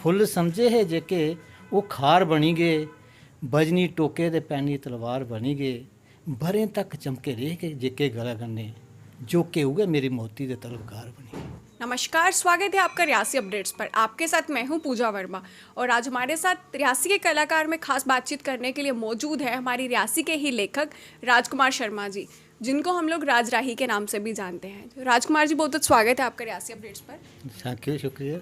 Full समझे है जेके वो खार बनी गए, बजनी टोके दे पैनी तलवार बनी गए, भरे तक चमके रह के जेके गला गन्ने, जो के हुए मेरी मोती दे तलवार बनी गए। नमस्कार, स्वागत है आपका रियासी अपडेट्स पर। आपके साथ मैं हूं पूजा वर्मा और आज हमारे साथ रियासी के कलाकार में खास बातचीत करने के लिए मौजूद है हमारी रियासी के ही लेखक राजकुमार शर्मा जी, जिनको हम लोग राज राही के नाम से भी जानते हैं। राजकुमार जी, बहुत बहुत स्वागत है आपका रियासी अपडेट्स पर। थैंक यू, शुक्रिया।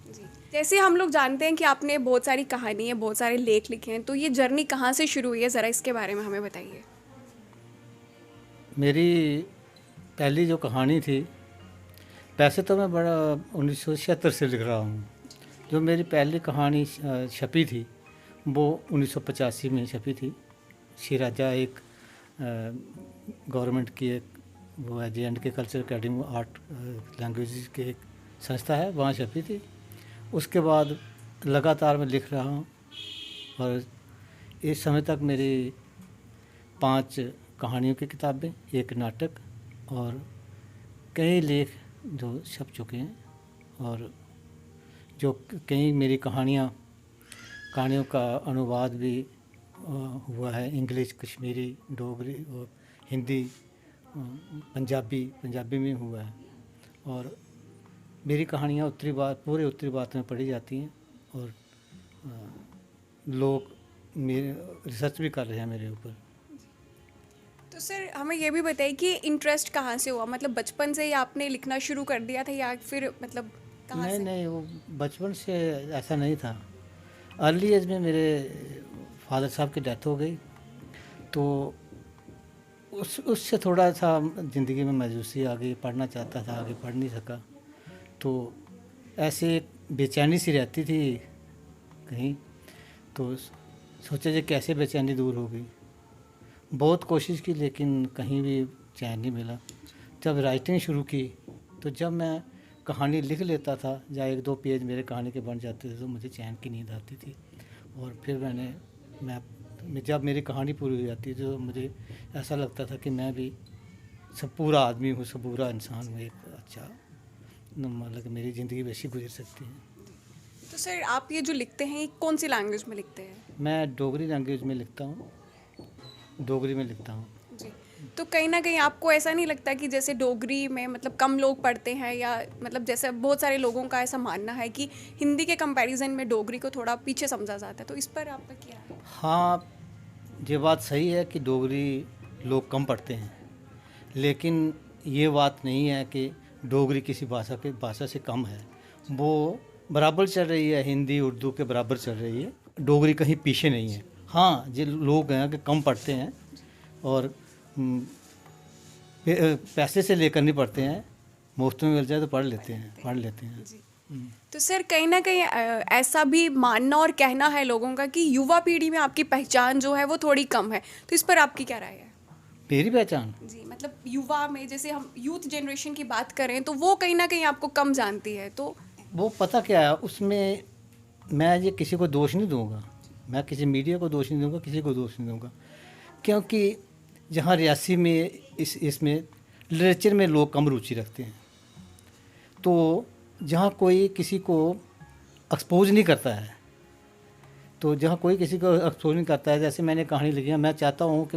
जी, जैसे हम लोग जानते हैं कि आपने बहुत सारी कहानी है, बहुत सारे लेख लिखे हैं, तो ये जर्नी कहाँ से शुरू हुई है, ज़रा इसके बारे में हमें बताइए। मेरी पहली जो कहानी थी, वैसे तो मैं बड़ा 1976 से लिख रहा हूँ। जो मेरी पहली कहानी छपी थी वो 1985 में छपी थी। शिराजा एक गवर्नमेंट की एक वो है J&K culture academy art language की एक संस्था है, वहाँ छपी थी। उसके बाद लगातार मैं लिख रहा हूँ और इस समय तक मेरी 5 कहानियों की किताबें, एक नाटक और कई लेख जो छप चुके हैं, और जो कई मेरी कहानियों का अनुवाद भी हुआ है, इंग्लिश, कश्मीरी, डोगरी और हिंदी, पंजाबी में हुआ है। और मेरी कहानियाँ पूरे उत्तरी भारत में पढ़ी जाती हैं और लोग मेरे रिसर्च भी कर रहे हैं मेरे ऊपर। तो सर, हमें ये भी बताइए कि इंटरेस्ट कहाँ से हुआ, मतलब बचपन से ही आपने लिखना शुरू कर दिया था या फिर मतलब कहाँ नहीं से? नहीं, वो बचपन से ऐसा नहीं था। अर्ली एज में मेरे फादर साहब की डेथ हो गई, तो उससे थोड़ा सा ज़िंदगी में मायूसी आ गई। पढ़ना चाहता था, आगे पढ़ नहीं सका, तो ऐसे एक बेचैनी सी रहती थी कहीं। तो सोचा जे कैसे बेचैनी दूर हो गई। बहुत कोशिश की लेकिन कहीं भी चैन नहीं मिला। जब राइटिंग शुरू की, तो जब मैं कहानी लिख लेता था या 1-2 पेज मेरे कहानी के बन जाते थे, तो मुझे चैन की नींद आती थी। और फिर जब मेरी कहानी पूरी हो जाती थी, तो मुझे ऐसा लगता था कि मैं भी सब पूरा आदमी हूँ, सब पूरा इंसान हूँ, एक अच्छा, मतलब कि मेरी ज़िंदगी वैसी गुजर सकती है। तो सर, आप ये जो लिखते हैं, ये कौन सी लैंग्वेज में लिखते हैं? मैं डोगरी लैंग्वेज में लिखता हूँ, डोगरी में लिखता हूँ। जी। तो कहीं ना कहीं आपको ऐसा नहीं लगता कि जैसे डोगरी में मतलब कम लोग पढ़ते हैं, या मतलब जैसे बहुत सारे लोगों का ऐसा मानना है कि हिंदी के कंपैरिजन में डोगरी को थोड़ा पीछे समझा जाता है, तो इस पर आपका क्या है? हाँ, ये बात सही है कि डोगरी लोग कम पढ़ते हैं, लेकिन ये बात नहीं है कि डोगरी किसी भाषा से कम है। वो बराबर चल रही है, हिंदी उर्दू के बराबर चल रही है। डोगरी कहीं पीछे नहीं है। हाँ, ये लोग हैं कि कम पढ़ते हैं और पैसे से लेकर नहीं पढ़ते हैं, मुफ्त में मिल जाए तो पढ़ लेते हैं। जी। तो सर, कहीं ना कहीं ऐसा भी मानना और कहना है लोगों का कि युवा पीढ़ी में आपकी पहचान जो है वो थोड़ी कम है, तो इस पर आपकी क्या राय है? मेरी पहचान? जी, मतलब युवा में जैसे हम यूथ जनरेशन की बात करें तो वो कहीं ना कहीं आपको कम जानती है, तो वो पता क्या है, उसमें मैं ये किसी को दोष नहीं दूंगा, मैं किसी मीडिया को दोष नहीं दूंगा, किसी को दोष नहीं दूंगा, क्योंकि जहाँ रियासी में इसमें लिटरेचर में लोग कम रुचि रखते हैं, तो जहाँ कोई किसी को एक्सपोज नहीं करता है, तो जहाँ कोई किसी को एक्सपोज नहीं करता है, जैसे मैंने कहानी लिखी है, मैं चाहता हूँ कि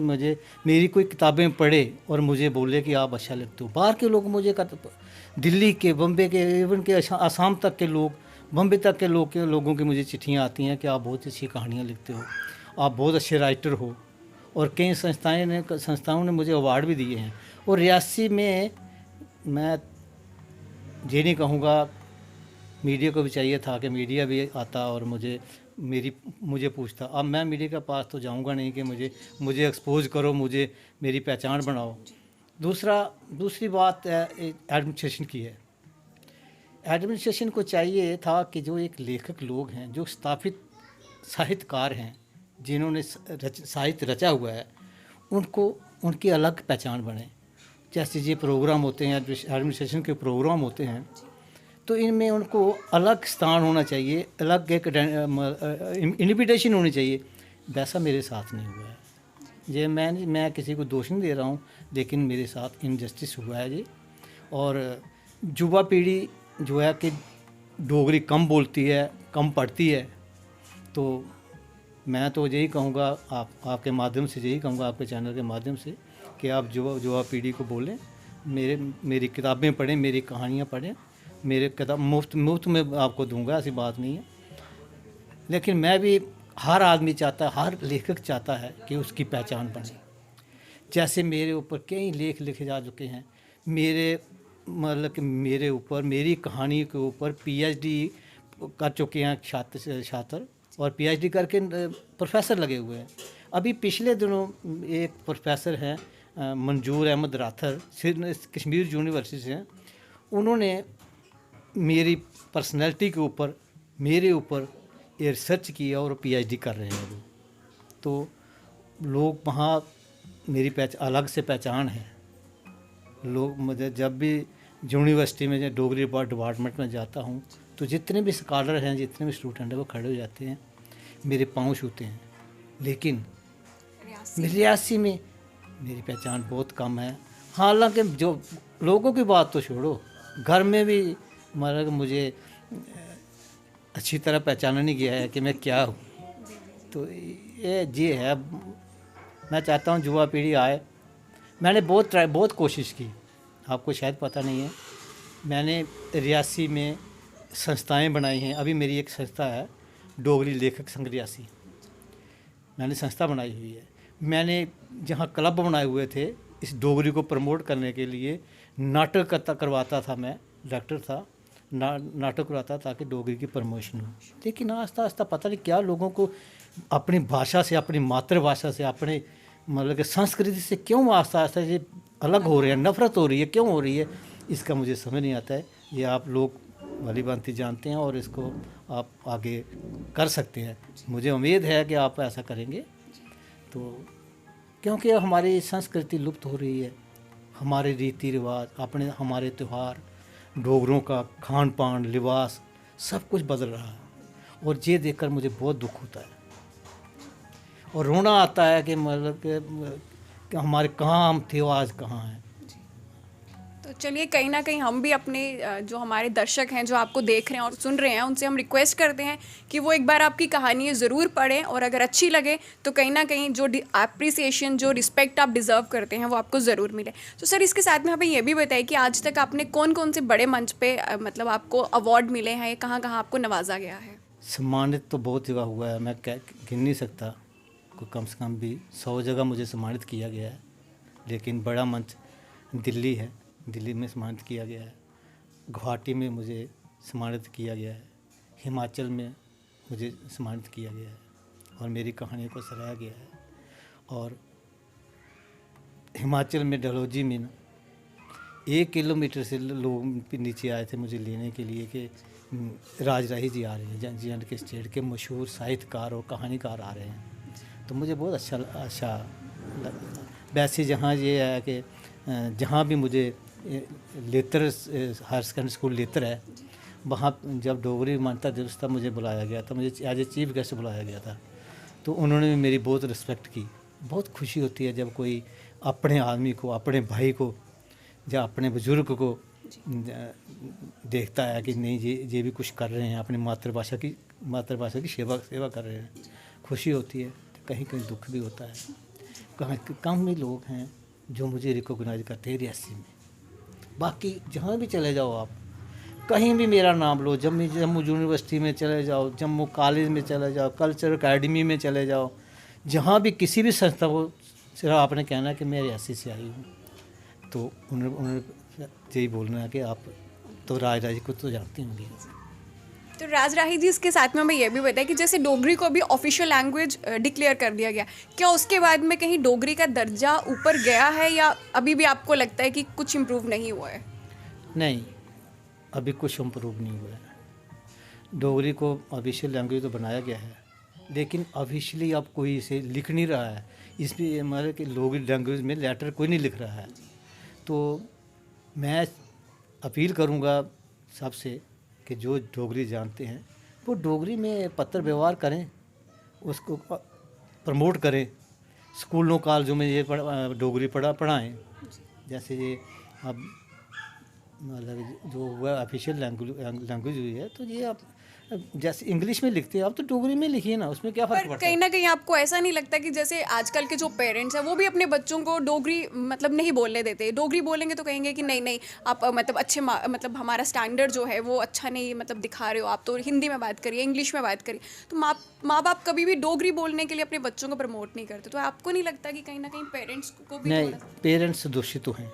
मेरी कोई किताबें पढ़े और मुझे बोले कि आप अच्छा लिखते हो। बाहर के लोग मुझे दिल्ली के, बम्बे के, इवन के आसाम तक के लोग, बम्बे तक के लोगों की मुझे चिट्ठियाँ आती हैं कि आप बहुत अच्छी कहानियाँ लिखते हो, आप बहुत अच्छे राइटर हो। और कई संस्थाओं ने मुझे अवार्ड भी दिए हैं। और रियासी में मैं ये नहीं कहूँगा, मीडिया को भी चाहिए था कि मीडिया भी आता और मुझे पूछता। अब मैं मीडिया के पास तो जाऊँगा नहीं कि मुझे एक्सपोज करो, मेरी पहचान बनाओ। दूसरी बात एडमिनिस्ट्रेशन की है। एडमिनिस्ट्रेशन को चाहिए था कि जो एक लेखक लोग हैं, जो स्थापित साहित्यकार हैं, जिन्होंने साहित्य रचा हुआ है, उनकी अलग पहचान बने। जैसे ये प्रोग्राम होते हैं, एडमिनिस्ट्रेशन के प्रोग्राम होते हैं, तो इनमें उनको अलग स्थान होना चाहिए, अलग एक इन्विटेशन होनी चाहिए। वैसा मेरे साथ नहीं हुआ है। ये मैं किसी को दोष नहीं दे रहा हूँ, लेकिन मेरे साथ इनजस्टिस हुआ है जी। और युवा पीढ़ी जो है कि डोगरी कम बोलती है, कम पढ़ती है। तो मैं तो यही कहूँगा, आपके माध्यम से यही कहूँगा, आपके चैनल के माध्यम से, कि आप युवा पीढ़ी को बोलें, मेरी किताबें पढ़ें, मेरी कहानियाँ पढ़ें। मेरे किताब मुफ्त में आपको दूंगा, ऐसी बात नहीं है। लेकिन मैं भी, हर आदमी चाहता है, हर लेखक चाहता है कि उसकी पहचान बने। जैसे मेरे ऊपर कई लेख लिखे जा चुके हैं, मतलब कि मेरे ऊपर, मेरी कहानी के ऊपर पीएचडी कर चुके हैं छात्र, और पीएचडी करके प्रोफेसर लगे हुए हैं। अभी पिछले दिनों एक प्रोफेसर हैं, मंजूर अहमद राथर, कश्मीर यूनिवर्सिटी से हैं। उन्होंने मेरी पर्सनैलिटी के ऊपर, मेरे ऊपर ये रिसर्च किया और पीएचडी कर रहे हैं वो। तो लोग वहाँ, मेरी अलग से पहचान है। लोग मुझे जब भी यूनिवर्सिटी में, डोगरी डिपार्टमेंट में जाता हूँ, तो जितने भी स्कॉलर हैं, जितने भी स्टूडेंट हैं, वो खड़े हो जाते हैं, मेरे पाँव छूते हैं। लेकिन रियासी में मेरी पहचान बहुत कम है। हालांकि जो लोगों की बात तो छोड़ो, घर में भी मतलब मुझे अच्छी तरह पहचाना नहीं गया है कि मैं क्या हूँ। तो ये है। मैं चाहता हूँ युवा पीढ़ी आए। मैंने बहुत कोशिश की, आपको शायद पता नहीं है। मैंने रियासी में संस्थाएं बनाई हैं। अभी मेरी एक संस्था है, डोगरी लेखक संघ रियासी, मैंने संस्था बनाई हुई है। मैंने जहाँ क्लब बनाए हुए थे, इस डोगरी को प्रमोट करने के लिए नाटक करवाता था। मैं डायरेक्टर था, नाटक करवाता ताकि डोगरी की प्रमोशन हो। लेकिन आस्ता आस्ता पता नहीं क्या लोगों को अपनी भाषा से, अपनी मातृभाषा से, अपने मतलब कि संस्कृति से क्यों आस्ता आस्ता ये अलग हो रहे हैं, नफरत हो रही है, क्यों हो रही है, इसका मुझे समझ नहीं आता है। ये आप लोग भली भांति जानते हैं और इसको आप आगे कर सकते हैं। मुझे उम्मीद है कि आप ऐसा करेंगे। तो क्योंकि हमारी संस्कृति लुप्त हो रही है, हमारे रीति रिवाज, हमारे त्यौहार, डोगरों का खान पान, लिबास, सब कुछ बदल रहा है। और ये देखकर मुझे बहुत दुख होता है और रोना आता है कि मतलब कि हमारे कहाँ हम थे, आज कहाँ हैं। तो चलिए, कहीं ना कहीं हम भी अपने जो हमारे दर्शक हैं, जो आपको देख रहे हैं और सुन रहे हैं, उनसे हम रिक्वेस्ट करते हैं कि वो एक बार आपकी कहानी ज़रूर पढ़ें, और अगर अच्छी लगे तो कहीं ना कहीं जो अप्रिसिएशन, जो रिस्पेक्ट आप डिज़र्व करते हैं, वो आपको ज़रूर मिले। तो सर, इसके साथ में हमें ये भी बताइए कि आज तक आपने कौन कौन से बड़े मंच पे मतलब आपको अवार्ड मिले हैं, कहाँ कहाँ आपको नवाजा गया है? सम्मानित तो बहुत जगह हुआ है, मैं गिन नहीं सकता। कम से कम भी 100 जगह मुझे सम्मानित किया गया है। लेकिन बड़ा मंच दिल्ली है, दिल्ली में सम्मानित किया गया है। गुवाहाटी में मुझे सम्मानित किया गया है। हिमाचल में मुझे सम्मानित किया गया है और मेरी कहानी को सराहा गया है। और हिमाचल में डलहौजी में 1 किलोमीटर से लोग नीचे आए थे मुझे लेने के लिए कि राज राही जी आ रहे हैं, जी के स्टेट के मशहूर साहित्यकार और कहानीकार आ रहे हैं। तो मुझे बहुत अच्छा लगा। वैसे जहाँ ये है कि जहाँ भी मुझे लेतर, हायर सेकेंडरी स्कूल लेतर है, वहाँ जब डोगरी मान्यता दिवस था मुझे बुलाया गया था, मुझे एज ए चीफ गेस्ट बुलाया गया था। तो उन्होंने भी मेरी बहुत रिस्पेक्ट की। बहुत खुशी होती है जब कोई अपने आदमी को, अपने भाई को या अपने बुजुर्ग को देखता है कि नहीं ये भी कुछ कर रहे हैं, अपनी मातृभाषा की सेवा कर रहे हैं। खुशी होती है। कहीं कहीं दुख भी होता है। कहाँ कम भी लोग हैं जो मुझे रिकॉग्नाइज करते हैं रियासी में। बाकी जहाँ भी चले जाओ आप, कहीं भी मेरा नाम लो, जम्मू यूनिवर्सिटी में चले जाओ, जम्मू कॉलेज में चले जाओ, कल्चर अकेडमी में चले जाओ, जहाँ भी किसी भी संस्था को सिर्फ आपने कहना कि मैं रियासी से आई हूँ, तो उन्होंने यही बोलना है कि आप तो राज को तो जानती होंगी। तो राज राही जी, इसके साथ में हमें यह भी बताया कि जैसे डोगरी को अभी ऑफिशियल लैंग्वेज डिक्लेयर कर दिया गया, क्या उसके बाद में कहीं डोगरी का दर्जा ऊपर गया है, या अभी भी आपको लगता है कि कुछ इम्प्रूव नहीं हुआ है? नहीं, अभी कुछ इम्प्रूव नहीं हुआ है। डोगरी को ऑफिशियल लैंग्वेज तो बनाया गया है, लेकिन ऑफिशियली अब कोई इसे लिख नहीं रहा है। इसमें हमारे कि डोगरी लैंग्वेज में लेटर कोई नहीं लिख रहा है। तो मैं अपील करूँगा सबसे कि जो डोगरी जानते हैं वो डोगरी में पत्र व्यवहार करें, उसको प्रमोट करें, स्कूलों कॉलेजों में ये डोगरी पढ़ाएं। जैसे ये अब मतलब जो हुआ ऑफिशियल लैंग्वेज हुई है, तो ये आप जैसे इंग्लिश में लिखते हैं आप तो डोगरी में लिखिए ना, उसमें क्या फ़र्क पर पड़ता है। कहीं ना कहीं आपको ऐसा नहीं लगता कि जैसे आजकल के जो पेरेंट्स हैं वो भी अपने बच्चों को डोगरी मतलब नहीं बोलने देते? डोगरी बोलेंगे तो कहेंगे कि नहीं नहीं, आप मतलब अच्छे मतलब हमारा स्टैंडर्ड जो है वो अच्छा नहीं मतलब दिखा रहे हो, आप तो हिंदी में बात करिए, इंग्लिश में बात करिए। तो माँ बाप कभी भी डोगरी बोलने के लिए अपने बच्चों को प्रमोट नहीं करते। तो आपको नहीं लगता कि कहीं ना कहीं पेरेंट्स को भी नहीं, थोड़ा पेरेंट्स दोषी तो हैं।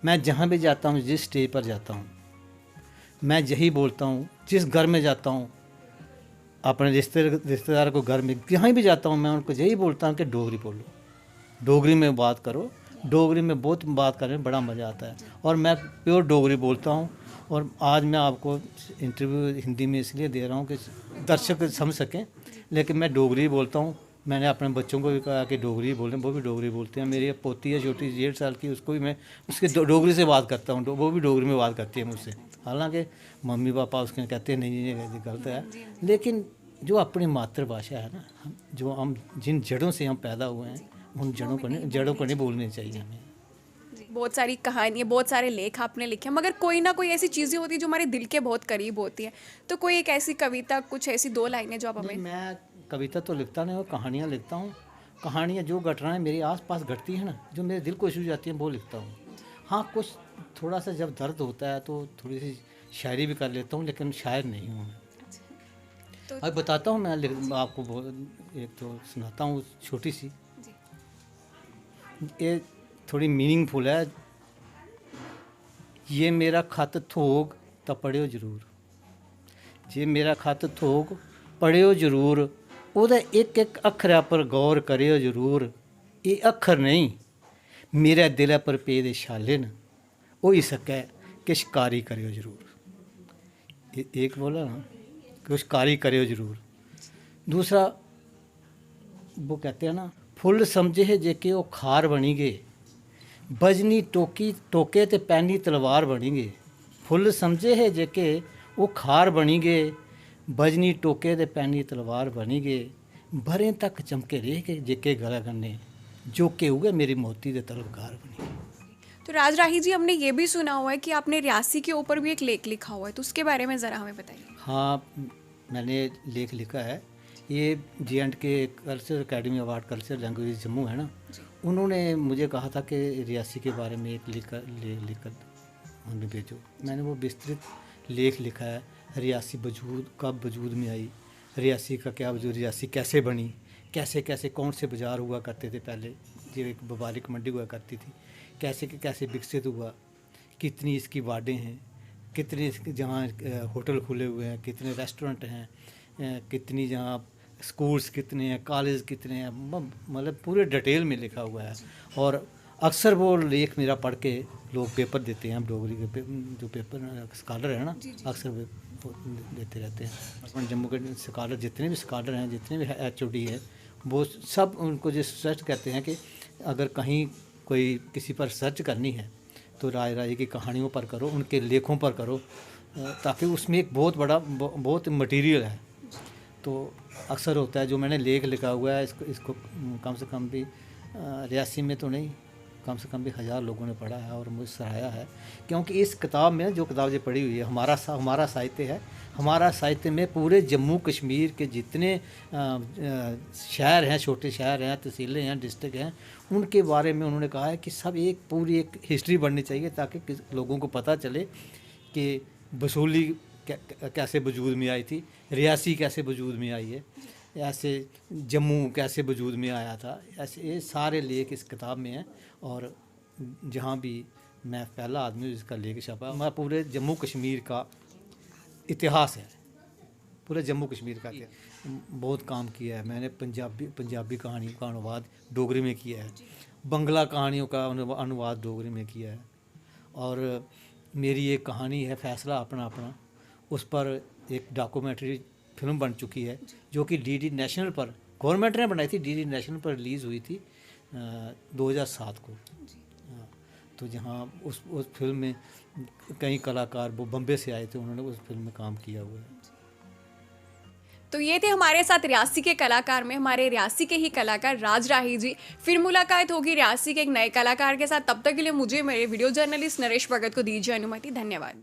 मैं जहाँ भी जाता हूँ, जिस स्टेज पर जाता हूँ, मैं यही बोलता हूँ, जिस घर में जाता हूँ, अपने रिश्तेदार को घर में जहाँ भी जाता हूँ, मैं उनको यही बोलता हूँ कि डोगरी बोलो, डोगरी में बात करो। डोगरी में बहुत बात करने में बड़ा मज़ा आता है, और मैं प्योर डोगरी बोलता हूँ। और आज मैं आपको इंटरव्यू हिंदी में इसलिए दे रहा हूँ कि दर्शक समझ सकें, लेकिन मैं डोगरी बोलता हूँ। मैंने अपने बच्चों को भी कहा कि डोगरी बोलें, वो भी डोगरी बोलते हैं। मेरी एक पोती है छोटी 1.5 साल की, उसको भी मैं उसके डोगरी से बात करता हूँ, वो भी डोगरी में बात करती है मुझसे। हालांकि मम्मी पापा उसके कहते हैं नहीं ये गलत है, लेकिन जो अपनी मातृभाषा है ना, जो हम जिन जड़ों से हम पैदा हुए हैं, उन जड़ों को नहीं भूलनी चाहिए हमें। बहुत सारी कहानियाँ, बहुत सारे लेख आपने लिखे हैं, मगर कोई ना कोई ऐसी चीज़ें होती हैं जो हमारे दिल के बहुत करीब होती हैं। तो कोई एक ऐसी कविता, कुछ ऐसी 2 लाइनें जो आप नहीं, हमें मैं कविता तो लिखता नहीं हूँ, कहानियाँ लिखता हूँ। कहानियाँ जो घटनाएं मेरे आसपास घटती हैं ना, जो मेरे दिल को छू जाती हैं, वो लिखता हूँ। हाँ, कुछ थोड़ा सा जब दर्द होता है तो थोड़ी सी शायरी भी कर लेता हूँ, लेकिन शायर नहीं हूँ मैं। तो अब बताता हूँ मैं आपको एक तो सुनाता हूँ छोटी सी। जी ये थोड़ी मीनिंगफुल है। ये मेरा खत थोक तो पढ़ियो जरूर, जे मेरा खत थोक पढ़ियो जरूर, ਉਹਦਾ ਇੱਕ ਇੱਕ ਅੱਖਰਾਂ ਪਰ ਗੌਰ ਕਰਿਓ ਜ਼ਰੂਰ। ਇਹ ਅੱਖਰ ਨਹੀਂ ਮੇਰੇ ਦਿਲ ਪਰ ਪੇ ਦੇ ਛਾਲੇ न हो ही सके कि शिकारी करियो जरूर। एक बोला ना कि शिकारी करियो जरूर। दूसरा वो कहते हैं ना, फुल समझे जेके वो खार बनी गए, बजनी टोकी टोके ते पैनी तलवार बनी गए। फुल समझे है जेके वो खार बनी गए, बजनी टोके ते पैनी तलवार बनी गए। भरे तक चमके रह के जेके गला गन्ने, जो के हुए मेरी मोती दे तलवार बनी गए। तो राज राही जी, हमने ये भी सुना हुआ है कि आपने रियासी के ऊपर भी एक लेख लिखा हुआ है, तो उसके बारे में ज़रा हमें बताइए। हाँ, मैंने लेख लिखा है। ये J&K के culture academy award culture language Jammu है ना, उन्होंने मुझे कहा था कि रियासी के बारे में एक लिखकर हमें भेजो। मैंने वो विस्तृत लेख लिखा है। रियासी वजूद कब वजूद में आई, रियासी का क्या वजूद, रियासी कैसे बनी, कैसे कैसे कौन से बाज़ार हुआ करते थे पहले, जो एक व्यापारिक मंडी हुआ करती थी, कैसे कैसे विकसित हुआ, कितनी इसकी वार्डें हैं, कितने इसके जहाँ होटल खुले हुए हैं, कितने रेस्टोरेंट हैं, कितनी जहाँ स्कूल्स कितने हैं, कॉलेज कितने हैं, मतलब पूरे डिटेल में लिखा हुआ है। और अक्सर वो लेख मेरा पढ़ के लोग पेपर देते हैं, डोगरी के जो पेपर स्कॉलर है ना, अक्सर वो देते रहते हैं। अपन जम्मू के स्कॉलर जितने भी स्कॉलर हैं, जितने भी HOD है, वो सब उनको जो सर्च करते हैं कि अगर कहीं कोई किसी पर सर्च करनी है तो राय राय की कहानियों पर करो, उनके लेखों पर करो, ताकि उसमें एक बहुत बड़ा बहुत मटेरियल है। तो अक्सर होता है जो मैंने लेख लिखा हुआ है, इसको कम से कम भी रियासी में तो नहीं, कम से कम भी 1000 लोगों ने पढ़ा है और मुझे सराहा है। क्योंकि इस किताब में जो किताब जो पढ़ी हुई है, हमारा साहित्य है। हमारा साहित्य में पूरे जम्मू कश्मीर के जितने शहर हैं, छोटे शहर हैं, तहसीलें हैं, डिस्ट्रिक्ट हैं, उनके बारे में उन्होंने कहा है कि सब एक पूरी एक हिस्ट्री बननी चाहिए, ताकि लोगों को पता चले कि बसूली कैसे वजूद में आई थी, रियासी कैसे वजूद में आई है, ऐसे जम्मू कैसे वजूद में आया था। ऐसे ये सारे लेख इस किताब में हैं। और जहाँ भी मैं पहला आदमी हूँ जिसका लेख छपा, मैं पूरे जम्मू कश्मीर का इतिहास है, पूरे जम्मू कश्मीर का बहुत काम किया है मैंने। पंजाबी कहानियों का अनुवाद डोगरी में किया है, बंगला कहानियों का अनुवाद डोगरी में किया है। और मेरी एक कहानी है फैसला अपना अपना, उस पर एक डॉक्यूमेंट्री फिल्म बन चुकी है, जो कि DD नेशनल पर गवर्नमेंट ने बनाई थी, DD नेशनल पर रिलीज़ हुई थी 2007 को। तो जहाँ उस फिल्म में कई कलाकार वो बम्बे से आए थे, उन्होंने उस फिल्म में काम किया हुआ है। तो ये थे हमारे साथ रियासी के कलाकार में हमारे रियासी के ही कलाकार राज राही जी। फिर मुलाकात होगी रियासी के एक नए कलाकार के साथ। तब तक के लिए मुझे मेरे वीडियो जर्नलिस्ट नरेश भगत को दीजिए अनुमति। धन्यवाद।